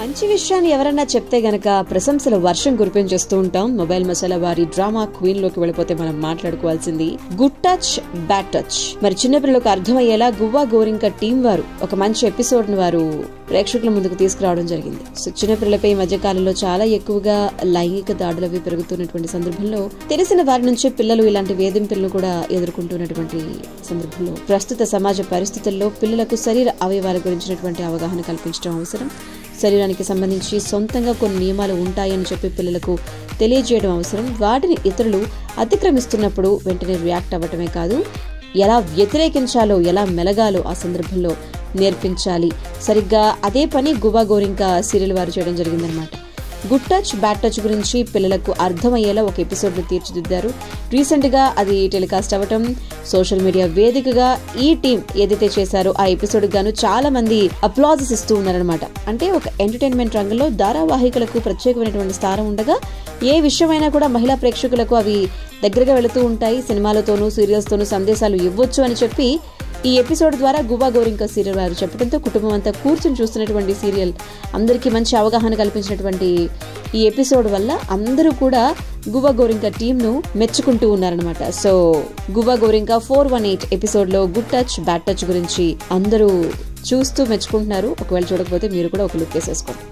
మంచి విషయాన్ని ఎవరన్నా చెప్తే గనక ప్రశంసల వర్షం కురిపించేస్తూ ఉంటాం. మొబైల్ మసాలా వారి డ్రామా క్వీన్ లోకి వెళ్ళిపోతే మనం మాట్లాడుకోవాల్సింది గుడ్ టచ్ బ్యాడ్ టచ్. మరి చిన్నపిల్లలకు అర్థమయ్యేలా గువ్వా గోరింక టీం వారు ఒక మంచి ఎపిసోడ్ ను వారు ప్రేక్షకుల ముందుకు తీసుకురావడం జరిగింది. సో చిన్నపిల్లలపై ఈ మధ్య కాలంలో చాలా ఎక్కువగా లైంగిక దాడులు అవి పెరుగుతున్నటువంటి సందర్భంలో తెలిసిన వారి నుంచి పిల్లలు ఇలాంటి వేధింపులను కూడా ఎదుర్కొంటున్నటువంటి సందర్భంలో ప్రస్తుత సమాజ పరిస్థితుల్లో పిల్లలకు శరీర అవయవాల గురించినటువంటి అవగాహన కల్పించడం అవసరం. శరీరానికి సంబంధించి సొంతంగా కొన్ని నియమాలు ఉంటాయని చెప్పి పిల్లలకు తెలియజేయడం అవసరం. వాటిని ఇతరులు అతిక్రమిస్తున్నప్పుడు వెంటనే రియాక్ట్ అవ్వటమే కాదు, ఎలా వ్యతిరేకించాలో, ఎలా మెలగాలో ఆ సందర్భంలో నేర్పించాలి. సరిగ్గా అదే పని గువ్వా గోరింక సీరియల్ వారు చేయడం జరిగిందనమాట. గుడ్ టచ్ బ్యాడ్ టచ్ గురించి పిల్లలకు అర్థమయ్యేలా ఒక ఎపిసోడ్ ను తీర్చిదిద్దారు. రీసెంట్ గా అది టెలికాస్ట్ అవ్వటం, సోషల్ మీడియా వేదికగా ఈ టీం ఏదైతే చేశారో ఆ ఎపిసోడ్ గాను చాలా మంది అప్లాజెస్ ఇస్తూ ఉన్నారనమాట. అంటే ఒక ఎంటర్టైన్మెంట్ రంగంలో ధారావాహికలకు ప్రత్యేకమైనటువంటి స్థానం ఉండగా ఏ విషయమైనా కూడా మహిళా ప్రేక్షకులకు అవి దగ్గరగా వెళుతూ ఉంటాయి. సినిమాలతోనూ సీరియల్స్ తోనూ సందేశాలు ఇవ్వచ్చు అని చెప్పి ఈ ఎపిసోడ్ ద్వారా గువ్వా గోరింక సీరియల్ వారు చెప్పడంతో కుటుంబం అంతా కూర్చుని చూస్తున్నటువంటి సీరియల్ అందరికీ మంచి అవగాహన కల్పించినటువంటి ఈ ఎపిసోడ్ వల్ల అందరూ కూడా గువ్వా గోరింక టీమ్ ను మెచ్చుకుంటూ ఉన్నారనమాట. సో గువ్వా గోరింక 418 ఎపిసోడ్ లో గుడ్ టచ్ బ్యాడ్ టచ్ గురించి అందరూ చూస్తూ మెచ్చుకుంటున్నారు. ఒకవేళ చూడకపోతే మీరు కూడా ఒక లుక్ వేసేసుకోండి.